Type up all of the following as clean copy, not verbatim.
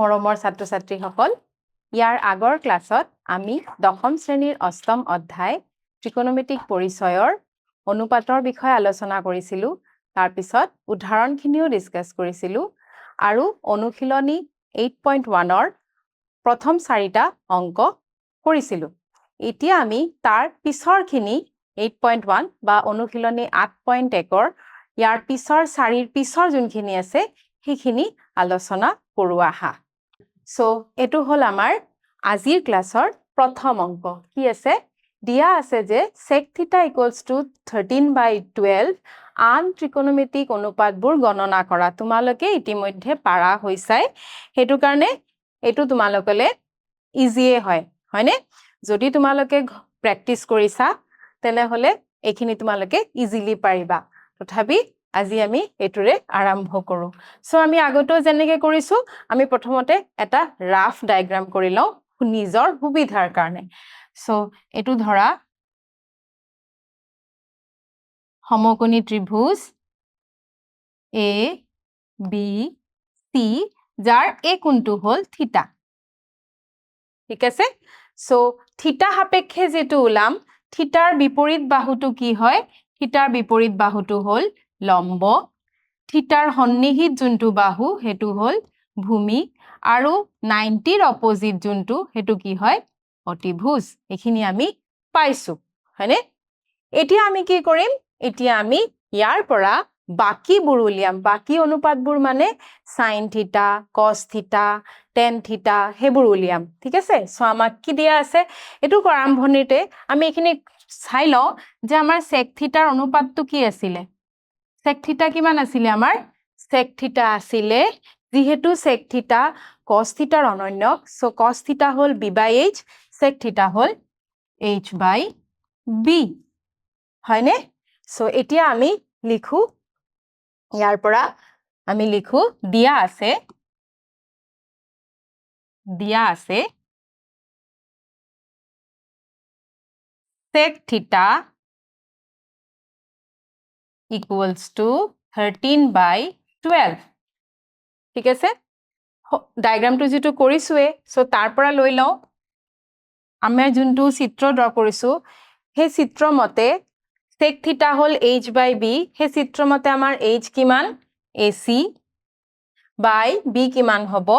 মৰমৰ ছাত্ৰ-ছাত্ৰীসকল ইয়াৰ আগৰ ক্লাছত আমি দশম শ্ৰেণীৰ অষ্টম অধ্যায় ত্ৰিকোণমিতিক পৰিচয়ৰ অনুপাতৰ বিষয়ে আলোচনা কৰিছিলো তাৰ পিছত উদাহৰণখিনিও ডিসকাস কৰিছিলো আৰু অনুশীলনী 8.1 ৰ প্ৰথম 4টা অংক কৰিছিলো এতিয়া আমি তাৰ পিছৰখিনি 8.1 বা অনুশীলনী 8.1 ৰ ইয়াৰ পিছৰ 4ৰ পিছৰ যোনখিনি আছে সেইখিনি আলোচনা কৰো আহা সো এটো হল আমাৰ আজিৰ ক্লাছৰ প্ৰথম অংক কি আছে দিয়া আছে যে sec theta equals to 13/12 আন ত্ৰিকোণমিতিক অনুপাতবোৰ গণনা কৰা তোমালোকে ইতিমধ্যে পাৰা হৈছাই হেতু কাৰণে এটো তোমালোকলে ইজিয়ে হয় হয়নে যদি তোমালোকে প্ৰ্যাকটিস কৰিছা তেনে হলে এখিনি তোমালোকে ইজিলি পাৰিবা তথাপি আজি আমি এটোৰে আৰম্ভ কৰো সো আমি আগতো যেনেকৈ কৰিছো আমি প্ৰথমতে এটা ৰাফ ডায়াগ্ৰাম কৰি লও নিজৰ সুবিধাৰ কাৰণে সো এটো ধৰা সমকোণী ত্ৰিভুজ A B C যাৰ এই কোণটো হল থিটা ঠিক আছে সো থিটা সাপেক্ষে যেটো উলাম থিটাৰ বিপৰীত বাহুটো কি হয় থিটাৰ বিপৰীত বাহুটো হল লম্ব থিটাৰ সন্নিহিত যোনটো বাহু হেতু হল ভূমি আৰু 90 ৰ অপোজিট যোনটো হেতু কি হয় অতিভুজ এখিনি আমি পাইছো হয়নে এতিয়া আমি কি কৰিম এতিয়া আমি ইয়াৰ পৰা বাকি বুৰুলিয়াম বাকি অনুপাতবোৰ মানে sin থিটা cos থিটা tan থিটা হেবোৰ উলিয়াম ঠিক আছে সো আমাক কি দিয়া আছে এটো আৰম্ভণিতে আমি এখিনি চাই লও যে আমাৰ sec থিটাৰ অনুপাতটো কি আছিল sec থিটা কিমান আছিল আমাৰ sec থিটা আছিল যেহেতু sec থিটা cos থিটাৰ অনন্য সো cos থিটা হল b/h sec থিটা হল h/b হয়নে সো এতিয়া আমি লিখো ইয়াৰ পৰা আমি লিখো দিয়া আছে sec theta equals to 13/12 ঠিক আছে ডায়াগ্ৰামটো যেটো কৰিছোৱে সো তাৰ পৰা লৈ লও আমি যোনটো চিত্ৰ ড্ৰ কৰিছো সেই চিত্ৰ মতে sec theta হল h/b সেই চিত্ৰ মতে আমাৰ h কিমান ac by b কিমান হ'ব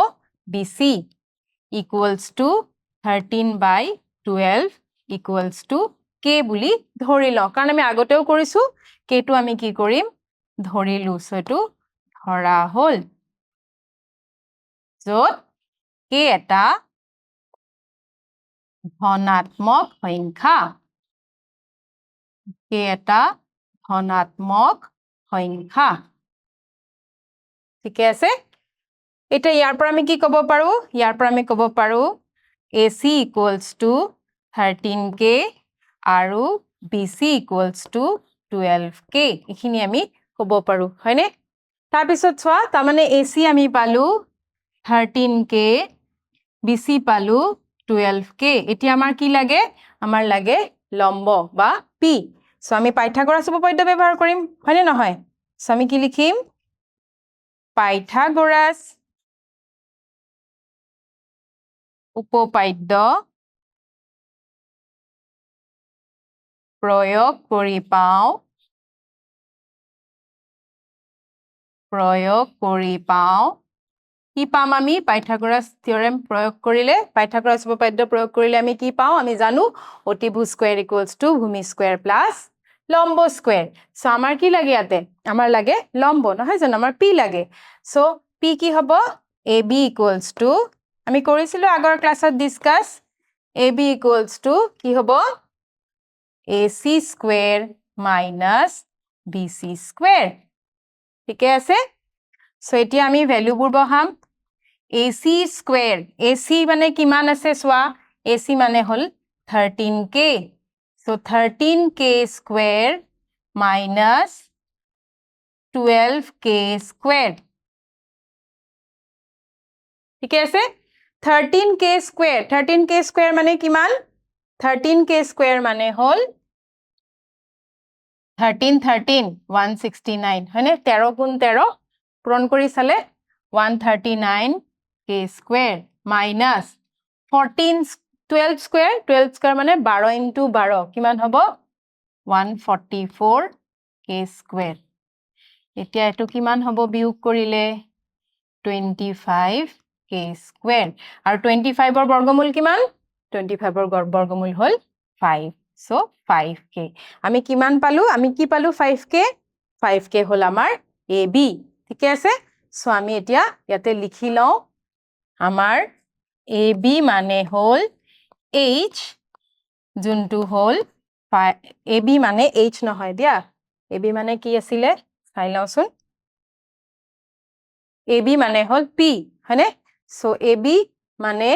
bc equals to 13/12 equals to k বুলি ধৰি লও কাৰণ আমি আগতেও কৰিছো k টো আমি কি কৰিম ধৰিলু সো এটো ধৰা হল যত k এটা ধনাত্মক সংখ্যা k এটা ধনাত্মক সংখ্যা ঠিক আছে এটা ইয়াৰ পৰা আমি কি ক'ব পাৰো ইয়াৰ পৰা আমি ক'ব পাৰো AC equals to 13k আৰু BC equals to 12k এখিনি আমি ক'ব পাৰো হয়নে তাৰ পিছত চোৱা তাৰ মানে AC আমি পালো 13k BC পালো 12k এতিয়া আমাৰ কি লাগে আমাৰ লাগে লম্ব বা P সো আমি পাইথাগোৰাছ উপপাদ্য ব্যৱহাৰ কৰিম হয়নে নহয় সো আমি কি লিখিম পাইথাগোৰাছ উপপাদ্য প্ৰয়োগ কৰি পাও কি পাম আমি পাইথাগোৰাছ থিওৰেম প্ৰয়োগ কৰিলে পাইথাগোৰাছ উপপাদ্য প্ৰয়োগ কৰিলে আমি কি পাও আমি জানো অতিভুজ স্কয়াৰ ইকুৱেলছ টু ভূমি স্কয়াৰ প্লাস লম্ব স্কয়াৰ সো আমাৰ কি লাগে ইয়াতে আমাৰ লাগে লম্ব নহয় জানো আমাৰ p লাগে সো p কি হ'ব ab ইকুৱেলছ টু আমি কৰিছিলো আগৰ ক্লাছত ডিসকাস ab ইকুৱেলছ টু কি হ'ব ac square minus bc square ঠিক আছে সো এতিয়া আমি ভ্যালুবোৰ বহাম AC স্কয়াৰ AC মানে কিমান আছে সোৱা AC মানে হল 13k so 13k square minus 12k square ঠিক আছে 13k স্কয়াৰ মানে কিমান 13k স্কয়াৰ মানে হল 169 হয়নে 13 গুণ 13 পূৰণ কৰি চালে 139 k square minus 12 square মানে 12 into 12 কিমান হ'ব 144 k square এতিয়া এটো কিমান হ'ব বিয়োগ কৰিলে 25 k square আৰু 25 ৰ বৰ্গমূল কিমান 25 ৰ বৰ্গমূল হ'ল 5 so 5k আমি কিমান পালো আমি কি পালো 5k হ'ল আমাৰ ab ঠিক আছে সো আমি এতিয়া ইয়াতে লিখি লও আমাৰ ab মানে হ'ল h যোনটো হ'ল ab মানে h নহয় দিয়া ab মানে কি আছিল চাই লওঁচোন ab মানে হ'ল p হয়নে সো ab মানে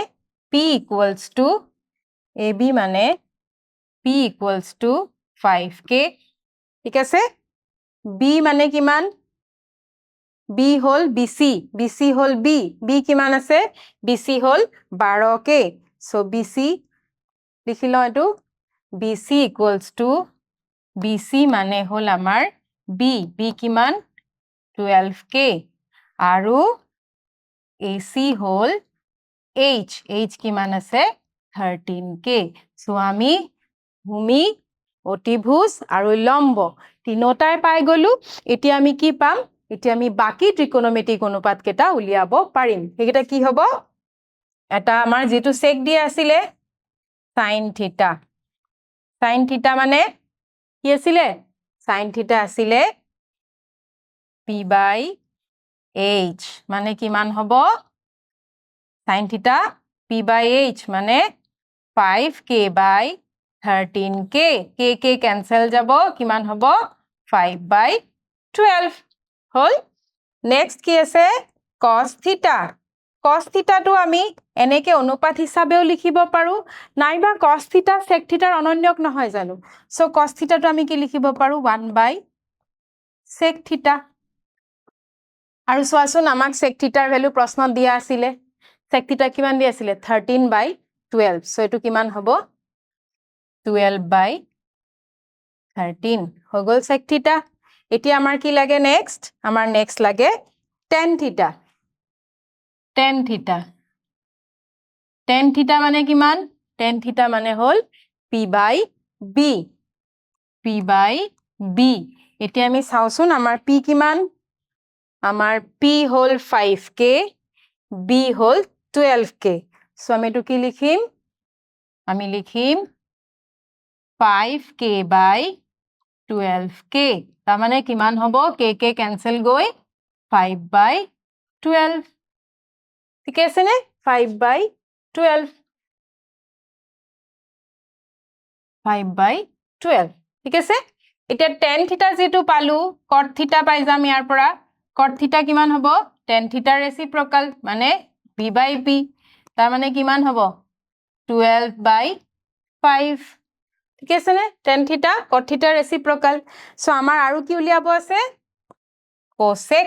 p equals to ab মানে p equals to 5k ঠিক আছে b মানে কিমান b হল bc হল b কিমান আছে bc হল 12k সো bc লিখি লও এটো bc equals to bc মানে হল আমাৰ b কিমান 12k আৰু ac হল h কিমান আছে 13k সো আমি ভূমি অতিভুজ আৰু লম্ব তিনটাই পাই গলো এতিয়া আমি কি পাম এতিয়া আমি বাকি ত্ৰিকোণমিতিক অনুপাত কেটা উলিয়াব পাৰিম হেগেটা কি হ'ব এটা আমাৰ যেটো সেক দিয়া আছিলে sin θ মানে কি আছিলে sin θ আছিলে p by h মানে কিমান হ'ব sin θ p by h মানে 5k by 13k k cancel যাব কিমান হ'ব 5 by 12 হল নেক্সট কি আছে cos θ টো আমি এনেকে অনুপাত হিচাপেও লিখিব পাৰো নাইবা cos θ sec θ ৰ অনন্যক নহয় জানো সো cos θ টো আমি কি লিখিব পাৰো 1 by sec θ আৰু সোৱাচোন আমাক sec θ ৰ ভ্যালু প্ৰশ্নত দিয়া আছিলে sec θ কিমান দিয়া আছিলে 13 by 12 সো এটো কিমান হ'ব 12 by 13 হৈ গল sec θ এতিয়া আমাৰ কি লাগে নেক্সট আমাৰ নেক্সট লাগে tan θ মানে কিমান tan θ মানে হল p by b এতিয়া আমি চাওচোন আমাৰ p কিমান আমাৰ p হল 5k b হল 12k সো আমি এটো কি লিখিম আমি লিখিম 5k by 12k তাৰ মানে কিমান হ'ব k cancel গৈ 5 by 12 ঠিক আছে নে 5 by 12 5 by 12 ঠিক আছে এতিয়া tan θ যেটো পালো cot θ পাই যাম ইয়াৰ পৰা cot θ কিমান হ'ব tan θ ৰেচিপ্ৰকাল মানে b by b তাৰ মানে কিমান হ'ব 12 by 5 ঠিক আছে নে tan θ cot θ ৰেচিপ্ৰকাল সো আমাৰ আৰু কি উলিয়াব আছে cosec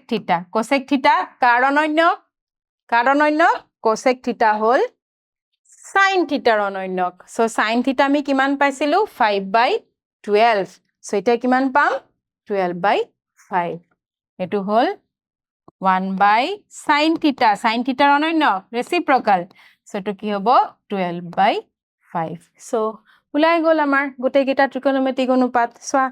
θ কাৰ অনন্য cosec θ হল sin θ ৰ অনন্যক সো sin θ আমি কিমান পাইছিলো 5 by 12 সো এটা কিমান পাম 12 by 5 এটো হল 1 by sin θ ৰ অনন্য ৰেচিপ্ৰকাল সো এটো কি হ'ব 12 by 5 সো উলাই গল আমাৰ গোটে কেটা ত্ৰিকোণমিতিক অনুপাত সোৱা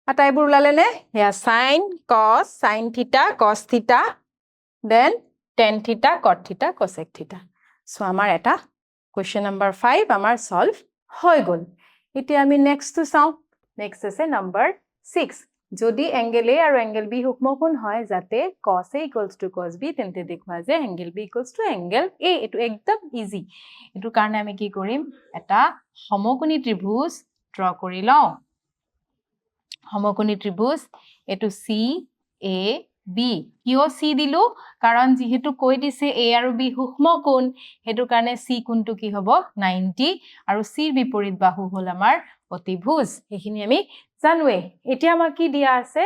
আটাইবোৰ উলালে নে হেয়া sin cos sin θ cos θ then tan θ cot θ cosec θ so আমাৰ এটা question number 5 আমাৰ solve হৈ গল এতিয়া আমি next to চাও next আছে number 6 যদি angle A আৰু angle B হুকমকোণ হয় যাতে cos A equals to cos B তেন্তে দেখুৱা যে angle B equals to angle A এটো একদম ইজি এটো কাৰণে আমি কি কৰিম এটা সমকোণী ত্ৰিভুজ ড্ৰ কৰি লও সমকোণী ত্ৰিভুজ এটো C A B কিয় C দিলু কাৰণ যেহেতু কৈ দিছে A আৰু B হুকমকোণ হেতু কাৰণে C কোণটো কি হ'ব 90 আৰু C ৰ বিপৰীত বাহু হল আমাৰ অতিভুজ এখিনি আমি জানুৱে এতিয়া আমাক কি দিয়া আছে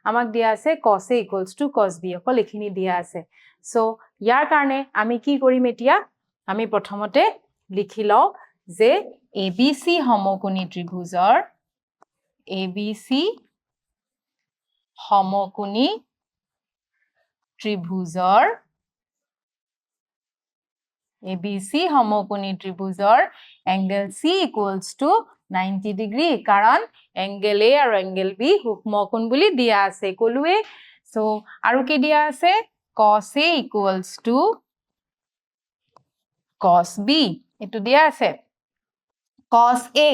আমাক দিয়া আছে cos A equals to cos B অকল এখিনি দিয়া আছে সো ইয়াৰ কাৰণে আমি কি কৰিম এতিয়া আমি প্ৰথমতে লিখি লও যে ABC সমকোণী ত্ৰিভুজৰ ABC সমকোণী ত্ৰিভুজৰ ABC সমকোণী ত্ৰিভুজৰ angle C equals to 90 degree কাৰণ এংগল A আৰু এংগল B সমকোণ বুলি দিয়া আছে কলুৱে সো আৰু কি দিয়া আছে cos A equals to cos B এটো দিয়া আছে cos A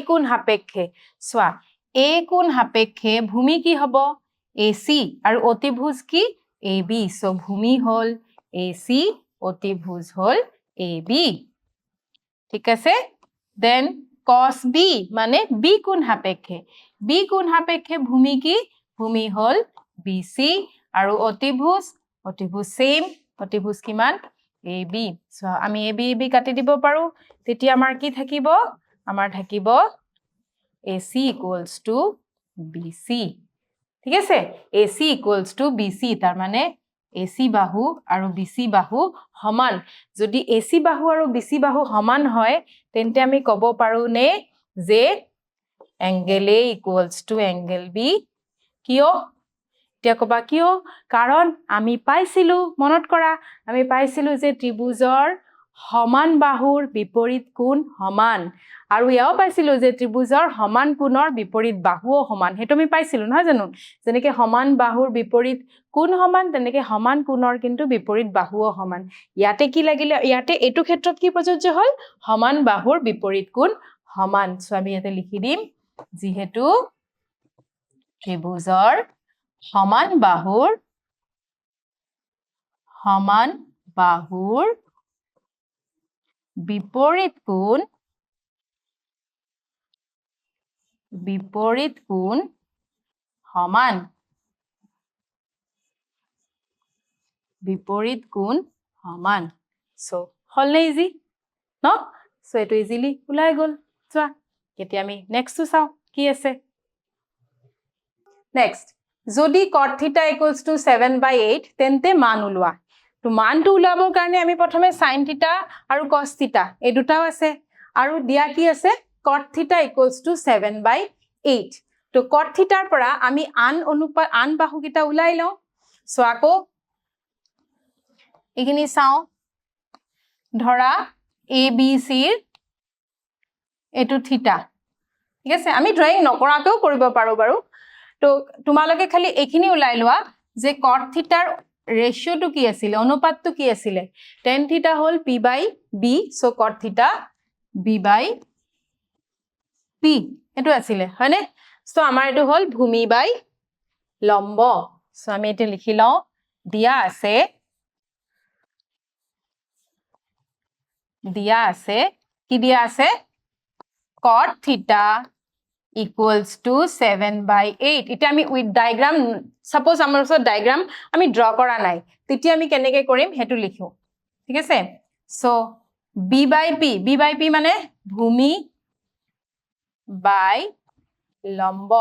কোণ সাপেক্ষে সোৱা A কোণ সাপেক্ষে ভূমি কি হ'ব AC আৰু অতিভুজ কি AB সো ভূমি হল AC অতিভুজ হল AB ঠিক আছে দেন cos B মানে B কোণ সাপেক্ষে B কোণ সাপেক্ষে ভূমি কি ভূমি হল BC আৰু অতিভুজ সেম অতিভুজ কিমান AB সো আমি AB কাটি দিব পাৰো তেতিয়া আমাৰ কি থাকিব আমাৰ থাকিব AC equals to BC ঠিক আছে AC equals to BC তাৰ মানে AC বাহু আৰু BC বাহু সমান যদি AC বাহু আৰু BC বাহু সমান হয় তেন্তে আমি ক'ব পাৰো নে যে angle A equals to angle B কিয় এতিয়া কবা কিয় কাৰণ আমি পাইছিলো মনত কৰা আমি পাইছিলো যে ত্ৰিভুজৰ সমান বাহুৰ বিপৰীত কোণ সমান আৰু ইয়াও পাইছিলো যে ত্ৰিভুজৰ সমান কোণৰ বিপৰীত বাহুও সমান হেতু আমি পাইছিলো নহয় জানো যেনেকে সমান বাহুৰ বিপৰীত কোণ সমান তেনেকে সমান কোণৰ কিন্তু বিপৰীত বাহুও সমান ইয়াতে কি লাগিলে ইয়াতে এটো ক্ষেত্ৰত কি প্ৰযোজ্য হল সমান বাহুৰ বিপৰীত কোণ সমান সো আমি ইয়াতে লিখি দিম যিহেতু ত্ৰিভুজৰ সমান বাহুৰ বিপৰীত কোণ সমান বিপৰীত কোণ সমান সো হল নে ইজি ন সো এটো ইজিলি ওলাই গল চোৱা কেতিয়া আমি নেক্সটটো চাও কি আছে নেক্সট যদি cot θ equals to 7/8 তেন্তে মান উলোৱা তো মানটো উলাবৰ কাৰণে আমি প্ৰথমে sin θ আৰু cos θ এই দুটাও আছে আৰু দিয়া কি আছে cot θ equals to 7/8 তো cot θ ৰ পৰা আমি আন বাহু কিটা উলাই লওঁ সো আকৌ এখিনি চাও ধৰা ABC ৰ এটো θ ঠিক আছে আমি ড্ৰয়িং নকৰাকেও কৰিব পাৰো বাৰু তো তোমালোকে খালি এখিনি উলাই লোৱা যে cot θ ৰ ৰেশিওটো কি আছিল অনুপাতটো কি আছিল tan θ হল p/b সো cot θ b/p এটো আছিল হয়নে সো আমাৰ এটো হল ভূমি বাই লম্ব সো আমি এটো লিখি লও দিয়া আছে কি দিয়া আছে cot θ equals to 7/8 এটা আমি উইথ ডায়াগ্রাম সাপোজ আমাৰ ওচৰত ডায়াগ্ৰাম আমি ড্ৰ কৰা নাই তেতিয়া আমি কেনেকৈ কৰিম হেতু লিখো ঠিক আছে সো b/p মানে ভূমি বাই লম্ব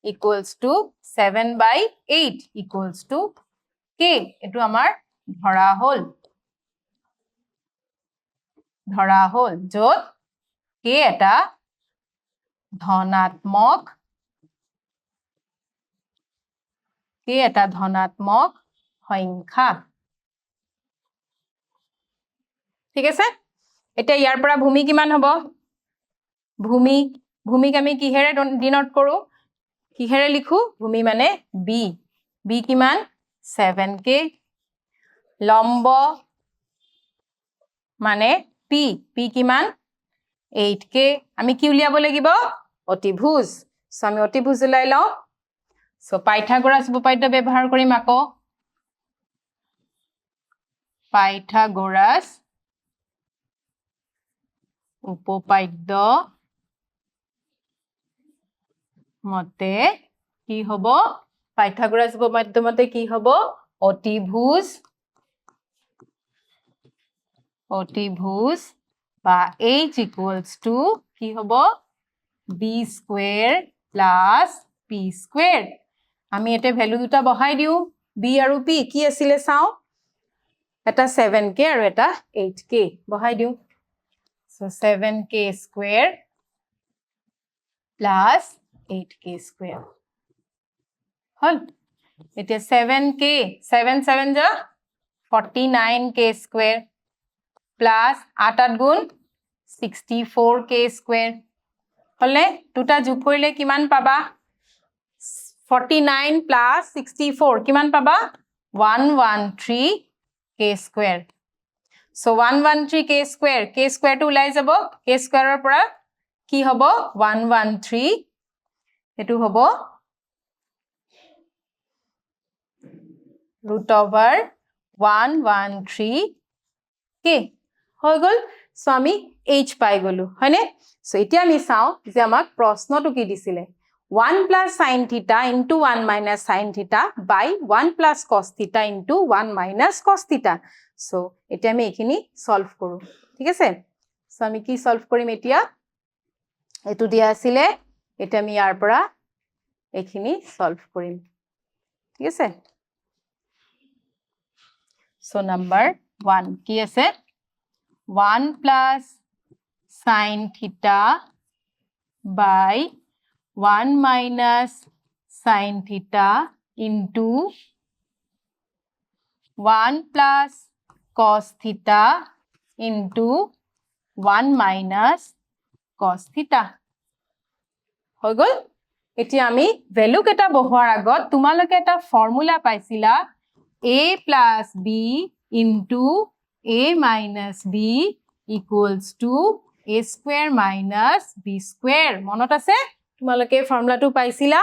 equals to 7/8 equals to k এটো আমাৰ ধৰা হল যত k এটা ধনাত্মক সংখ্যা ঠিক আছে এটা ইয়াৰ পৰা ভূমি কিমান হ'ব ভূমিক আমি কিহেৰে ডিনোট কৰো কিহেৰে লিখো ভূমি মানে b কিমান 7k লম্ব মানে p কিমান 8k আমি কি উলিয়াব লাগিব অতিভুজ সো আমি অতিভুজ উলাই লও সো পাইথাগোৰাছ উপপাদ্য ব্যৱহাৰ কৰিম আকৌ পাইথাগোৰাছ উপপাদ্য মতে কি হ'ব পাইথাগোৰাছ উপপাদ্য মতে কি হ'ব অতিভুজ বা h equals to কি হ'ব b square plus p square আমি এতে ভ্যালু দুটা বহাই দিও b আৰু p কি আছিল চাও এটা 7k আৰু এটা 8k বহাই দিও so 7k square plus 8k square হল এতিয়া 7k 7 7 যা 49k স্কয়ার প্লাস 8 8 গুণ 64k স্কয়ার হলে দুটা যোগ কৰিলে কিমান পাবা 49 plus 64 কিমান পাবা 113k square so 113k square k square to ওলাই যাব k square ৰ পৰা কি হ'ব 113 এটো হ'ব root over 113k হৈ গল সো আমি h পাই গলো হয়নে সো এতিয়া আমি চাও যে আমাক প্ৰশ্নটো কি দিছিলে 1 plus sin theta into 1 minus sin theta by 1 plus cos theta into 1 minus cos theta. So, এতিয়া আমি এখিনি solve কৰো ঠিক আছে সো আমি কি solve কৰিম এতিয়া এটো দিয়া আছিলে এটা আমি ইয়াৰ পৰা এখিনি solve কৰিম ঠিক আছে So, number 1 কি আছে 1 plus sin theta by 1 minus sin theta into 1 plus cos theta into 1 minus cos theta. হৈ গল এতিয়া আমি ভ্যালু কেটা বহোৱাৰ আগত তোমালোকে এটা ফৰ্মুলা পাইছিলা a plus b into a minus b equals to a square minus b square মনত আছে তোমালোকে ফৰ্মুলাটো পাইছিলা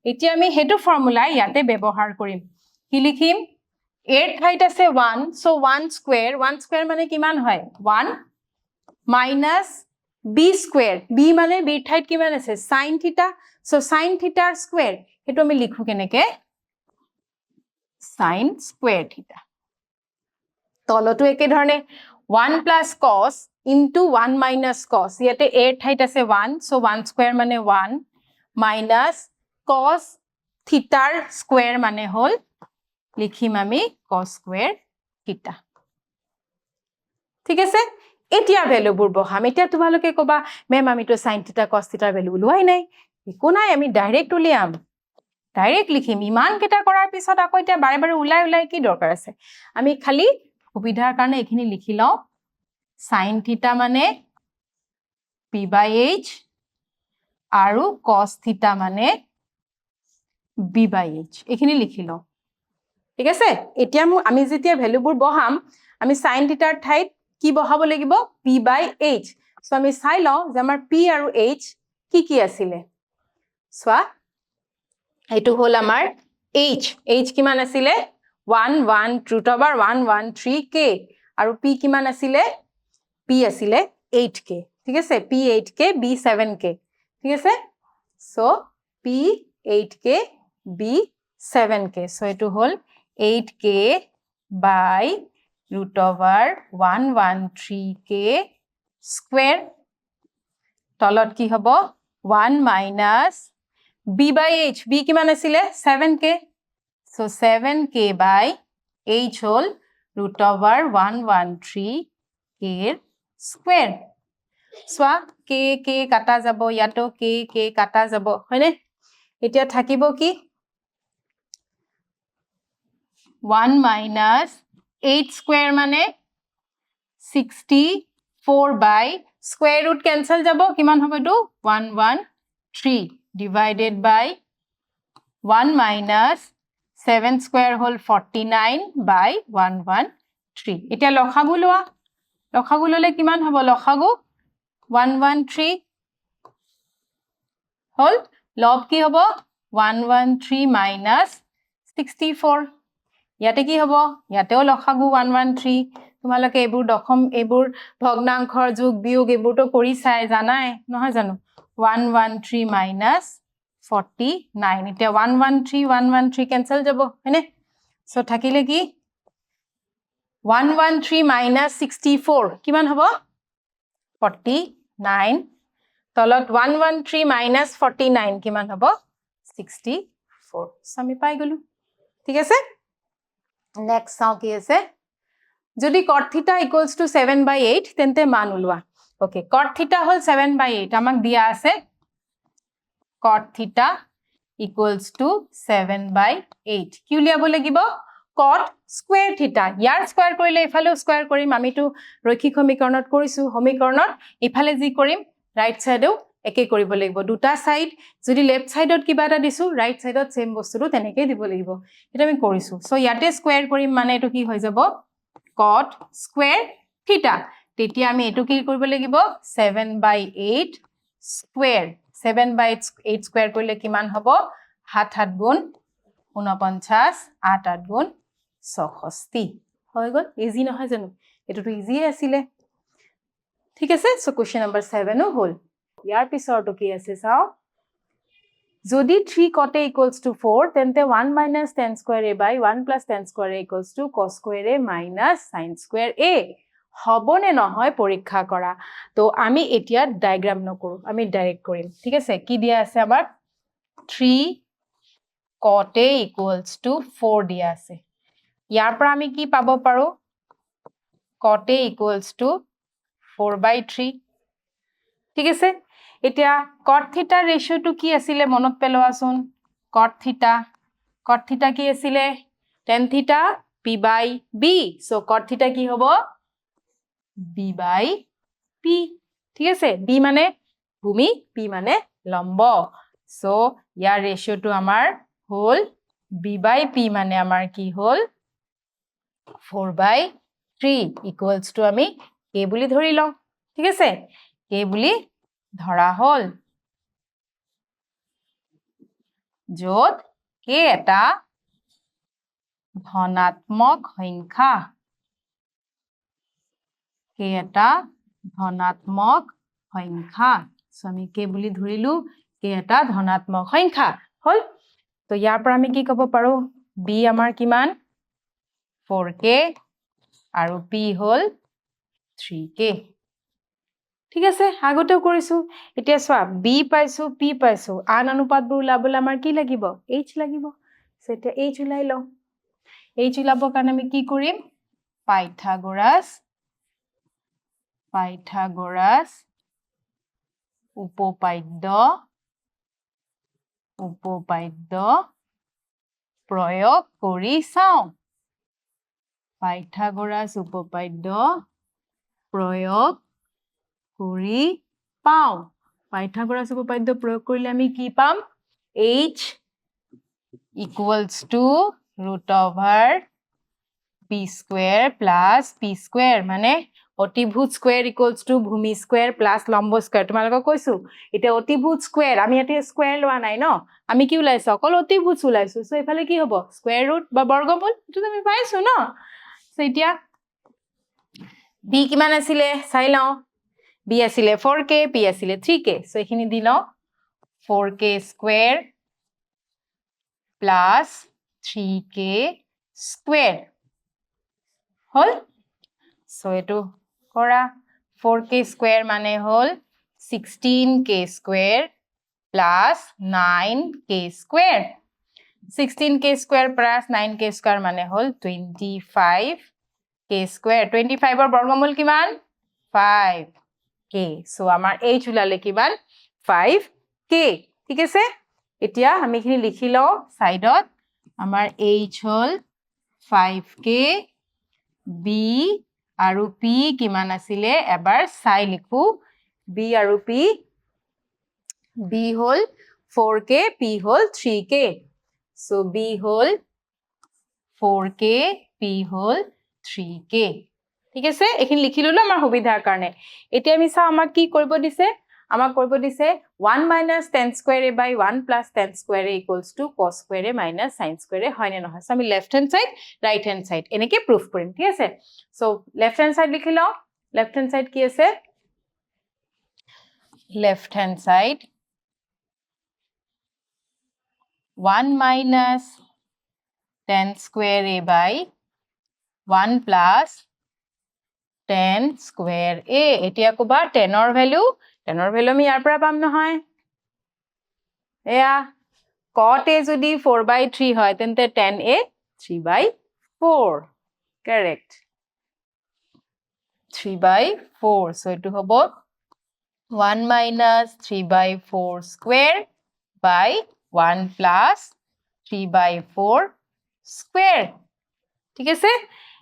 এতিয়া আমি হেতু ফৰ্মুলা ইয়াতে ব্যৱহাৰ কৰিম কি লিখিম a ঠাইত আছে 1 so 1 square মানে কিমান হয় 1 minus b square b মানে b ঠাইত কিমান আছে sin theta so sin theta square হেতু আমি লিখো কেনেকে sin square theta তলটো একে ধৰণে 1 plus cos into 1 minus cos ইয়াতে a ঠাইত আছে 1 so 1 square মানে 1 minus cos theta square মানে হল লিখিম আমি cos square theta ঠিক আছে এতিয়া ভ্যালুবোৰ বহাম এতিয়া তোমালোকে কবা মেম আমি তো sin theta cos theta value উলোৱাই নাই একো নাই আমি ডাইৰেক্ট উলিয়াম ডাইৰেক্ট লিখিম ইমান কেটা কৰাৰ পিছত আকৌ এতিয়া বাৰে বাৰে উলাই কি দৰকাৰ আছে আমি খালি সুবিধাৰ কাৰণে এখিনি লিখি লও sin theta মানে p by h আৰু cos theta মানে b by h এখিনি লিখি লও ঠিক আছে এতিয়া আমি যেতিয়া ভ্যালুবোৰ বহাম আমি sin theta ৰ ঠাইত কি বহাব লাগিব p by h সো আমি চাই লও যে আমাৰ p আৰু h কি আছিল সোৱা এটো হল আমাৰ h কিমান আছিল 1 1 root over 113k আৰু p কিমান আছিল p আছিল 8k ঠিক আছে p 8k b 7k ঠিক আছে so p 8k b 7k so এটো হল 8k by root over 113k square তলত কি হ'ব 1 minus b by h b কিমান আছিল 7k so 7k by h hall root over 113k square সোৱা k k কাটা যাব ইয়াতো k k কাটা যাব হয়নে এতিয়া থাকিব কি 1 minus 8 square মানে 64 by square root cancel যাব কিমান হবে তো 113 divided by 1 minus 7 square whole 49 by 113 এতিয়া লখাগু লোৱা লখাগু ললে কিমান হ'ব লখাগু 113 হল লব কি হ'ব 113 minus 64 ইয়াতে কি হ'ব ইয়াতেও লখাগু 113 তোমালোকে এবোৰ দশম এবোৰ ভগ্নাংশৰ যোগ বিয়োগ এবোৰ তো কৰি চাই জানাই নহয় জানো 113 minus 49 এটা 113 cancel যাব হয়নে সো থাকিলে কি 113 minus 64 কিমান হ'ব 49 তলত 113 minus 49 কিমান হ'ব 64 আমি পাই গলো ঠিক আছে নেক্সট চাও কি আছে যদি cot theta equals to 7/8 তেন্তে মান উলোৱা okay cot theta হল 7/8 আমাক দিয়া আছে cot theta equals to 7/8 কি উলিয়াব লাগিব cot square theta ইয়াৰ স্কয়াৰ কৰিলে ইফালেও স্কয়াৰ কৰিম আমিটো ৰৈখিক সমীকৰণত কৰিছো সমীকৰণত ইফালে যি কৰিম ৰাইট সাইডেও একে কৰিব লাগিব দুটা সাইড যদি লেফট সাইডত কিবা এটা দিছো ৰাইট সাইডত সেম বস্তুটো তেনেকৈ দিব লাগিব এটা আমি কৰিছো সো ইয়াতে স্কয়াৰ কৰিম মানে এটো কি হৈ যাব cot square theta তেতিয়া আমি এটো কি কৰিব লাগিব 7/8 square 7/8 square কৰিলে কিমান হ'ব 7 গুণ 49 8 গুণ 64 হৈ গল ইজি নহয় জানো এটোটো ইজি আছিল ঠিক আছে সো কোৱেশ্চন নম্বৰ 7 ও হল ইয়াৰ পিছৰটো কি আছে চাও যদি 3 cot a equals to 4 তেন্তে 1 minus tan square a by 1 plus tan square a equals to cos square a minus sin square a হবনে নহয় পৰীক্ষা কৰা তো আমি এতিয়া ডায়াগ্ৰাম নকৰো আমি ডাইৰেক্ট কৰিম ঠিক আছে কি দিয়া আছে আমাৰ 3 cot a equals to 4 দিয়া আছে ইয়াৰ পৰা আমি কি পাব পাৰো cot a equals to 4/3 ঠিক আছে এতিয়া cot theta ratio টো কি আছিল মনত পেলোৱাছোন cot theta কি আছিল tan theta p/b so cot theta কি হ'ব b/p ঠিক আছে b মানে ভূমি p মানে লম্ব সো ইয়াৰ ৰেশিও টো আমাৰ হল b/p মানে আমাৰ কি হল 4/3 equals to আমি k বুলি ধৰি লওঁ ঠিক আছে k বুলি ধৰা হল যত k এটা ধনাত্মক সংখ্যা k এটা ধনাত্মক সংখ্যা সো আমি k বুলি ধৰিলো k এটা ধনাত্মক সংখ্যা হল তো ইয়াৰ পৰা আমি কি ক'ব পাৰো b আমাৰ কিমান 4k আৰু p হল 3k ঠিক আছে আগতেও কৰিছো এতিয়া চোৱা b পাইছো p পাইছো আন অনুপাতবোৰ ওলাবলৈ আমাৰ কি লাগিব h লাগিব সেটা h উলাই লও h উলাবৰ কাৰণে আমি কি কৰিম পাইথাগোৰাছ উপপাদ্য প্ৰয়োগ কৰি চাও পাইথাগোৰাছ উপপাদ্য প্ৰয়োগ কৰি পাও পাইথাগোৰাছ উপপাদ্য প্ৰয়োগ কৰিলে আমি কি পাম h equals to root over p square plus p square মানে অতিভুজ স্কয়ার equals to ভূমি স্কয়ার plus লম্ব স্কয়ার তোমালোকক কৈছো এটা অতিভুজ স্কয়ার আমি এতে স্কয়ার লোৱা নাই ন আমি কি উলাইছো অকল অতিভুজ উলাইছো সো এফালে কি হ'ব স্কয়ার ৰুট বা বৰ্গমূল এটো তুমি পাইছো ন সো এতিয়া b কিমান আছিল চাই লও b আছিল 4k p আছিল 3k সো এখিনি দি লও 4k square plus 3k square হল সো এটো কৰা 4k square মানে হল 16k square plus 9k square 16k square plus 9k square মানে হল 25k square 25 ৰ বৰ্গমূল কিমান 5k সো আমাৰ h উলালে কিমান 5k ঠিক আছে এতিয়া আমি খিনি লিখি লও সাইডত আমাৰ h হল 5k b আৰু p কিমান আছিল এবাৰ চাই লিখো b আৰু p b হল 4k p হল 3k so b হল 4k p হল 3k ঠিক আছে এখিনি লিখি ললো আমাৰ সুবিধাৰ কাৰণে এতিয়া আমি চাও আমাক কি কৰিব দিছে আমাক কৰিব দিছে 1 minus tan square a by 1 plus tan square a equals to cos square a minus sin square a হয় নে নহয় সো আমি left hand side right hand side এনেকে প্রুফ কৰিম ঠিক আছে সো লেফট হ্যান্ড সাইড লিখি লও লেফট হ্যান্ড সাইড কি আছে left hand side 1 minus tan square a by 1 plus tan square a এতিয়া কোবা tan ৰ ভ্যালু আমি ইয়াৰ পৰা পাম নহয় এয়া cot a যদি 4/3 হয় তেন্তে tan a 3/4 correct 3/4 so এটো হ'ব 1 minus 3/4 square by 1 plus 3/4 square. ঠিক আছে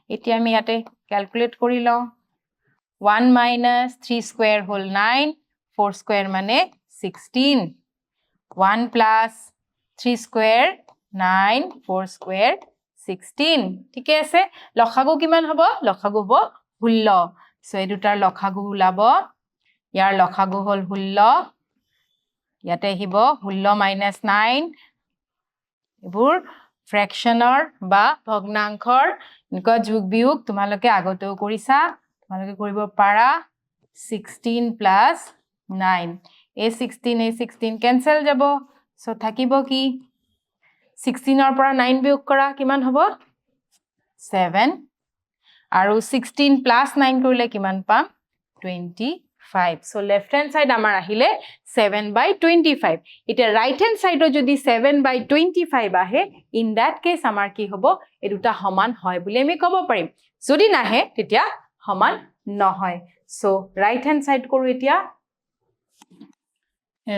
এতিয়া আমি ইয়াতে ক্যালকুলেট কৰি লওঁ 1 minus 3 square whole 9 4 square মানে 16 1 plus 3 square 9 4 square 16 ঠিক আছে লসাগু কিমান হ'ব লসাগু হ'ব 16 সো এই দুটাৰ লসাগু ওলাব ইয়াৰ লসাগু হল 16 ইয়াতে আহিব 16 minus 9 এবোৰ ফ্ৰেকশনৰ বা ভগ্নাংশৰ এনেকুৱা যোগ বিয়োগ তোমালোকে আগতেও কৰিছা তোমালোকে কৰিব পাৰা 16 plus 9 a16 cancel যাব সো থাকিব কি 16 ৰ পৰা 9 বিয়োগ কৰা কিমান হ'ব 7 আৰু 16 plus 9 কৰিলে কিমান পাম 25 সো লেফট হ্যান্ড সাইড আমাৰ আহিলে 7/25 এটা ৰাইট হ্যান্ড সাইডৰ যদি 7/25 আহে ইন দ্যাট কেস আমাৰ কি হ'ব এই দুটা সমান হয় বুলি আমি ক'ব পাৰিম যদি নাহে তেতিয়া সমান নহয় সো ৰাইট হ্যান্ড সাইড কৰো এতিয়া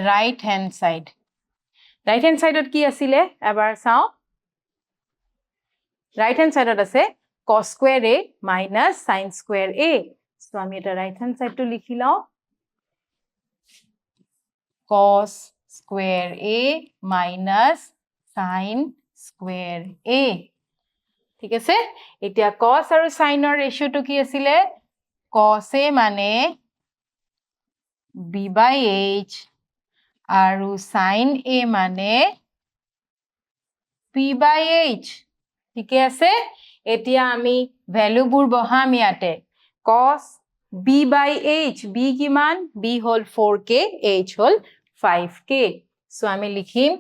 ৰাইট হ্যান্ড সাইডত কি আছিল এবাৰ চাও রাইট হ্যান্ড সাইডত আছে cos square a minus sin square a so আমি এটা রাইট হ্যান্ড সাইডটো লিখি লও cos square a minus sin square a ঠিক আছে এতিয়া cos আৰু sin ৰ ৰেশিওটো কি আছিল cos a মানে b/h আৰু sin a মানে p/h ঠিক আছে এতিয়া আমি ভ্যালুবোৰ বহাম ইয়াতে cos b/h b কিমান b হল 4k h হল 5k সো আমি লিখিম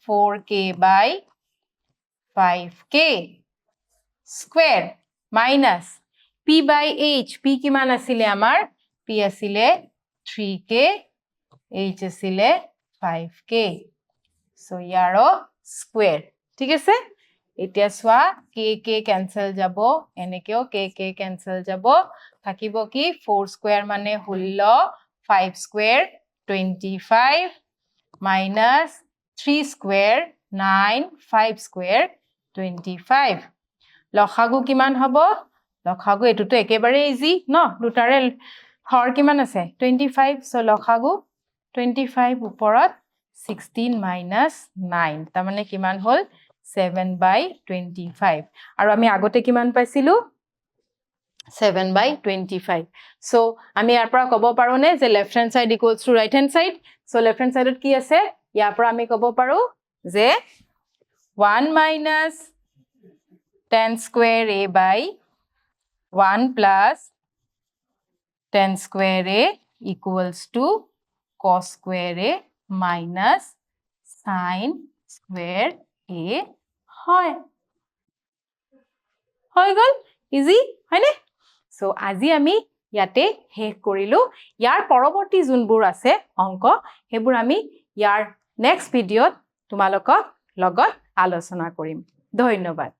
4k/5k square minus p/h p কিমান আছিল আমাৰ p আছিল 3k h আছিল 5k সো ইয়াৰো স্কয়ার ঠিক আছে এতিয়া সোয়া k ক্যান্সেল যাব এনেকেও k ক্যান্সেল যাব থাকিব কি 4 স্কয়ার মানে 16 5 স্কয়ার 25 minus 3 স্কয়ার 9 5 স্কয়ার 25 লসাগু কিমান হ'ব লসাগু এটোটো একেবাৰে ইজি ন দুটাৰে হৰ কিমান আছে 25 সো লসাগু 25 ওপৰত 16 minus 9 তাৰ মানে কিমান হ'ল 7/25 আৰু আমি আগতে কিমান পাইছিলো 7/25 সো আমি ইয়াৰ পৰা ক'ব পাৰো নে যে left hand side equals to right hand side so left hand সাইডত কি আছে ইয়াৰ পৰা আমি ক'ব পাৰো যে 1 minus 10 square a by 1 plus 10 square a equals to cos square a minus sin square a হয় হৈ গল ইজি হয়নে সো আজি আমি ইয়াতে শেষ কৰিলো ইয়াৰ পৰৱৰ্তী যোনবোৰ আছে অংক হেবোৰ আমি ইয়াৰ নেক্সট ভিডিঅত তোমালোকক লগত আলোচনা কৰিম ধন্যবাদ